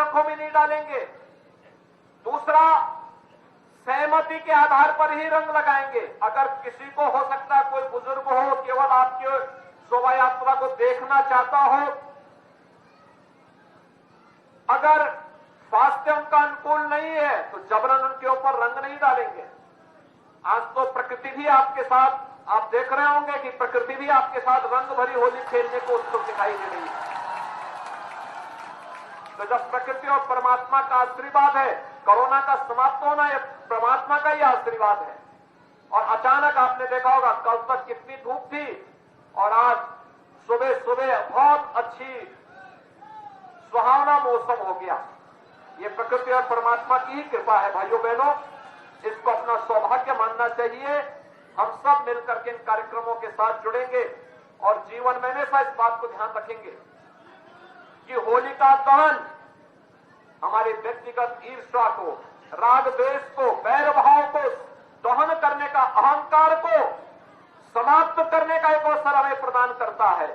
आंखों में नहीं डालेंगे। दूसरा, सहमति के आधार पर ही रंग लगाएंगे। अगर किसी को हो सकता है कोई बुजुर्ग हो, केवल आपके शोभा यात्रा को देखना चाहता हो, अगर स्वास्थ्य उनका अनुकूल नहीं है तो जबरन उनके ऊपर रंग नहीं डालेंगे। आज तो प्रकृति भी आपके साथ, आप देख रहे होंगे कि प्रकृति भी आपके साथ रंग भरी होली खेलने को उत्सुक दिखाई दे रही है। तो जब प्रकृति और परमात्मा का आशीर्वाद है, कोरोना का समाप्त होना यह परमात्मा का ही आशीर्वाद है। और अचानक आपने देखा होगा कल तक कितनी धूप थी और आज सुबह सुबह बहुत अच्छी सुहावना मौसम हो गया। ये प्रकृति और परमात्मा की ही कृपा है भाइयों बहनों, इसको अपना सौभाग्य मानना चाहिए। हम सब मिलकर के इन कार्यक्रमों के साथ जुड़ेंगे और जीवन में हमेशा इस बात को ध्यान रखेंगे कि होलिका दहन हमारी व्यक्तिगत ईर्ष्या को, राग द्वेष को, बैर भाव को दहन करने का, अहंकार को समाप्त करने का एक अवसर हमें प्रदान करता है।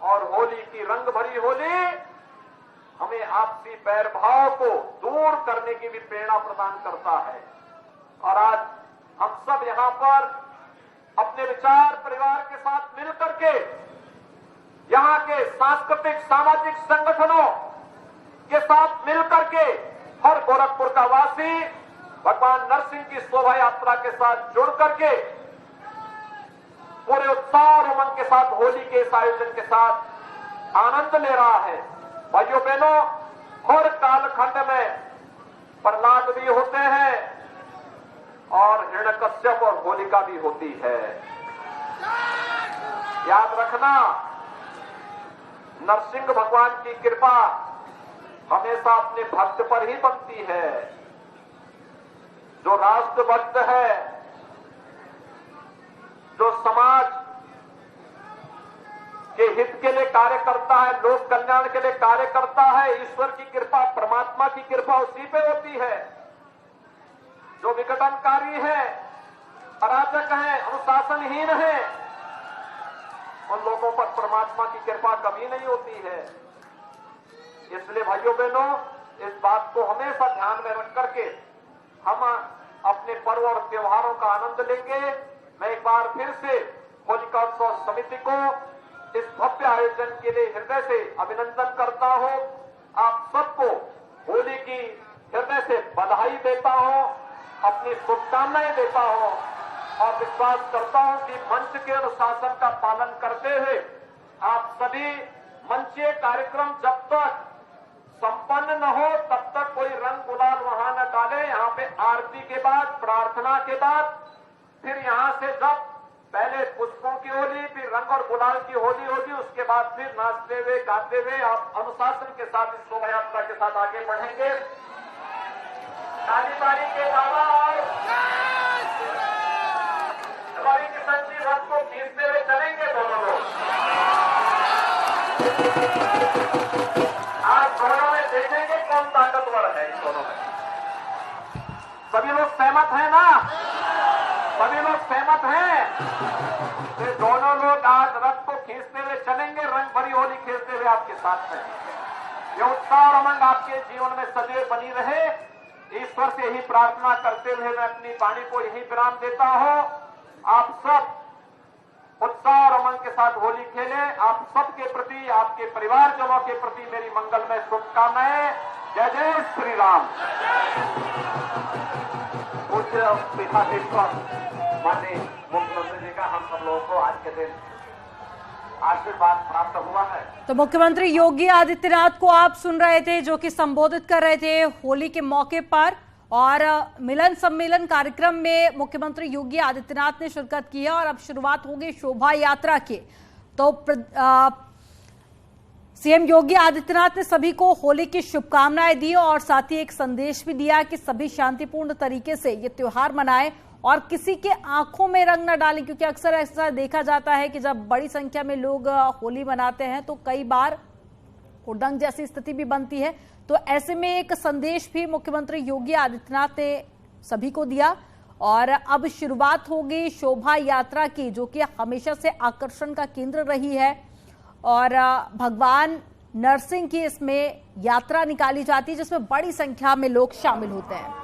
और होली की रंग भरी होली हमें आपसी बैर भाव को दूर करने की भी प्रेरणा प्रदान करता है। और आज हम सब यहां पर अपने विचार परिवार के साथ मिलकर के यहां के सांस्कृतिक सामाजिक संगठनों के साथ मिलकर के हर गोरखपुर का वासी भगवान नरसिंह की शोभा यात्रा के साथ जुड़ करके पूरे उत्साह और उमंग के साथ होली के इस आयोजन के साथ आनंद ले रहा है। भाइयों बहनों, हर कालखंड में प्रहलाद भी होते हैं और हिरण्यकश्यप और होलिका भी होती है। याद रखना, नरसिंह भगवान की कृपा हमेशा अपने भक्त पर ही बनती है। जो राष्ट्र भक्त है, जो समाज के हित के लिए कार्य करता है, लोक कल्याण के लिए कार्य करता है, ईश्वर की कृपा, परमात्मा की कृपा उसी पे होती है। जो विघटनकारी है, अराजक है, अनुशासनहीन है, उन लोगों पर परमात्मा की कृपा कभी नहीं होती है। इसलिए भाइयों बहनों, इस बात को हमेशा ध्यान में रख करके हम अपने पर्व और त्योहारों का आनंद लेंगे। मैं एक बार फिर से होलिका उत्सव समिति को इस भव्य आयोजन के लिए हृदय से अभिनंदन करता हूं। आप सबको होली की हृदय से बधाई देता हूं, अपनी शुभकामनाएं देता हूं और विश्वास करता हूं कि मंच के अनुशासन का पालन करते हुए आप सभी मंचीय कार्यक्रम जब तक संपन्न न हो तब तक कोई रंग गुलाल वहां न डाले। यहाँ पे आरती के बाद, प्रार्थना के बाद, फिर यहाँ से जब पहले पुष्पों की होली, फिर रंग और गुलाल की होली होगी, उसके बाद फिर नाचते हुए गाते हुए आप अनुशासन के साथ इस शोभा यात्रा के साथ आगे बढ़ेंगे। ताली बारी के बाबा और हमारी किसान जी रथ को खींचते हुए चलेंगे दोनों लोग। आज दोनों में देखेंगे कौन ताकतवर है। इन दोनों में सभी लोग सहमत हैं ना? सभी लोग सहमत हैं? तो दोनों लोग आज रथ को खींचते हुए चलेंगे, रंग भरी होली खेलते हुए आपके साथ में। ये उत्साह और उमंग आपके जीवन में सदैव बनी रहे, ईश्वर से यही प्रार्थना करते हुए मैं अपनी वाणी को यही विराम देता हूं। आप सब उत्साह और उमंग के साथ होली खेलें। आप सबके प्रति, आपके परिवारजनों के प्रति मेरी मंगलमय शुभकामनाएं। जय जय श्री राम। पूज्य पीठाधीश्वर माननीय मुख्यमंत्री जी का हम सब लोगों को आज के दिन आशीर्वाद प्राप्त हुआ है। तो मुख्यमंत्री योगी आदित्यनाथ को आप सुन रहे थे, जो कि संबोधित कर रहे थे होली के मौके पर। और मिलन सम्मेलन कार्यक्रम में मुख्यमंत्री योगी आदित्यनाथ ने शिरकत की है और अब शुरुआत होगी शोभा यात्रा की। तो सीएम योगी आदित्यनाथ ने सभी को होली की शुभकामनाएं दी और साथ ही एक संदेश भी दिया कि सभी शांतिपूर्ण तरीके से ये त्योहार मनाएं और किसी के आंखों में रंग न डालें, क्योंकि अक्सर ऐसा देखा जाता है कि जब बड़ी संख्या में लोग होली मनाते हैं तो कई बार हुड़दंग जैसी स्थिति भी बनती है। तो ऐसे में एक संदेश भी मुख्यमंत्री योगी आदित्यनाथ ने सभी को दिया और अब शुरुआत होगी शोभा यात्रा की, जो कि हमेशा से आकर्षण का केंद्र रही है। और भगवान नरसिंह की इसमें यात्रा निकाली जाती है, जिसमें बड़ी संख्या में लोग शामिल होते हैं।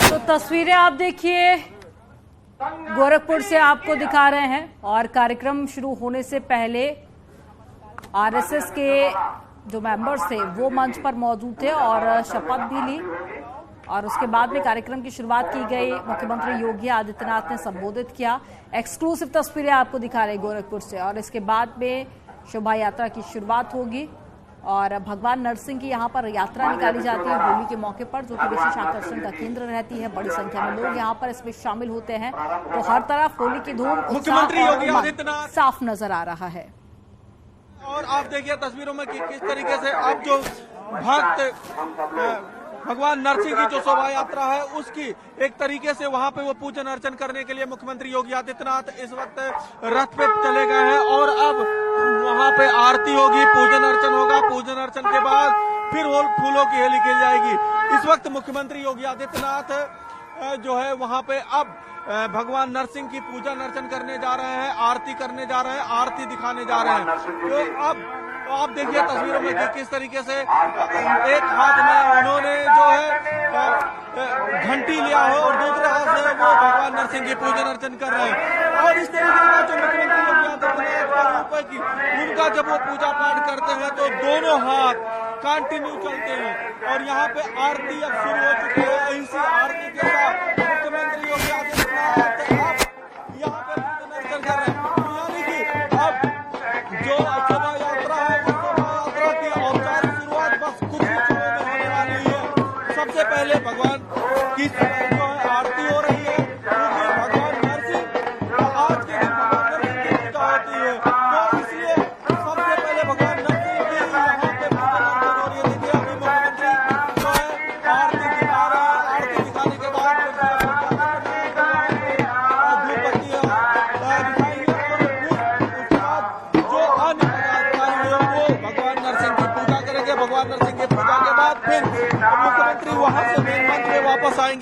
तो तस्वीरें आप देखिए गोरखपुर से आपको दिखा रहे हैं, और कार्यक्रम शुरू होने से पहले आरएसएस के जो मेंबर्स थे वो मंच पर मौजूद थे और शपथ भी ली, और उसके बाद में कार्यक्रम की शुरुआत की गई। मुख्यमंत्री योगी आदित्यनाथ ने संबोधित किया। एक्सक्लूसिव तस्वीरें आपको दिखा रहे गोरखपुर से, और इसके बाद में शोभा यात्रा की शुरुआत होगी और भगवान नरसिंह की यहाँ पर यात्रा निकाली जाती है होली के मौके पर, जो कि विशेष आकर्षण का केंद्र रहती है। बड़ी संख्या में लोग यहाँ पर इसमें शामिल होते हैं, तो हर तरफ होली की धूम मुख्यमंत्री योगी आदित्यनाथ साफ नजर आ रहा है। और आप देखिए तस्वीरों में कि किस तरीके से अब जो भक्त भगवान नरसिंह की जो शोभा यात्रा है उसकी एक तरीके से वहां पे वो पूजन अर्चन करने के लिए मुख्यमंत्री योगी आदित्यनाथ इस वक्त रथ पे चले गए हैं, और अब वहां पे आरती होगी, पूजन अर्चन होगा। पूजन अर्चन के बाद फिर फूलों की हेली खेली जाएगी। इस वक्त मुख्यमंत्री योगी आदित्यनाथ जो है वहां पे अब भगवान नरसिंह की पूजन अर्चन करने जा रहे हैं, आरती करने जा रहे हैं, आरती दिखाने जा रहे हैं। तो अब आप देखिए तस्वीरों में कि किस तरीके से एक हाथ में उन्होंने जो है घंटी लिया हो और दूसरे हाथ से वो भगवान नरसिंह की पूजन अर्चन कर रहे हैं। और इस तरीके का जो मुख्यमंत्री योगी आदित्यनाथ का की उनका जब वो पूजा पाठ करते हैं तो दोनों हाथ कंटिन्यू चलते हैं, और यहाँ पे आरती अब शुरू हो चुकी है। इसी आरती के साथ मुख्यमंत्री योगी आदित्यनाथ अब यहाँ पे पूजन अर्चन कर रहे हैं, यानी कि अब जो शोभा यात्रा है उस शोभा यात्रा की औपचारिक शुरुआत बस कुछ ही क्षणों में होने वाली है। सबसे पहले भगवान की जो है आरती हो रही है, क्योंकि भगवान नरसिंह आज के दिन भगवान नरसिंह की पूजा होती है, तो इसलिए सबसे पहले भगवान नरसिंह की यहाँ पे पूजन अर्चन हो रही है। देखिए अभी मुख्यमंत्री जो है आरती दिखा रहे हैं, आरती सभा के बाद फिर मुख्यमंत्री वहां से मेन मंच में वापस आएंगे।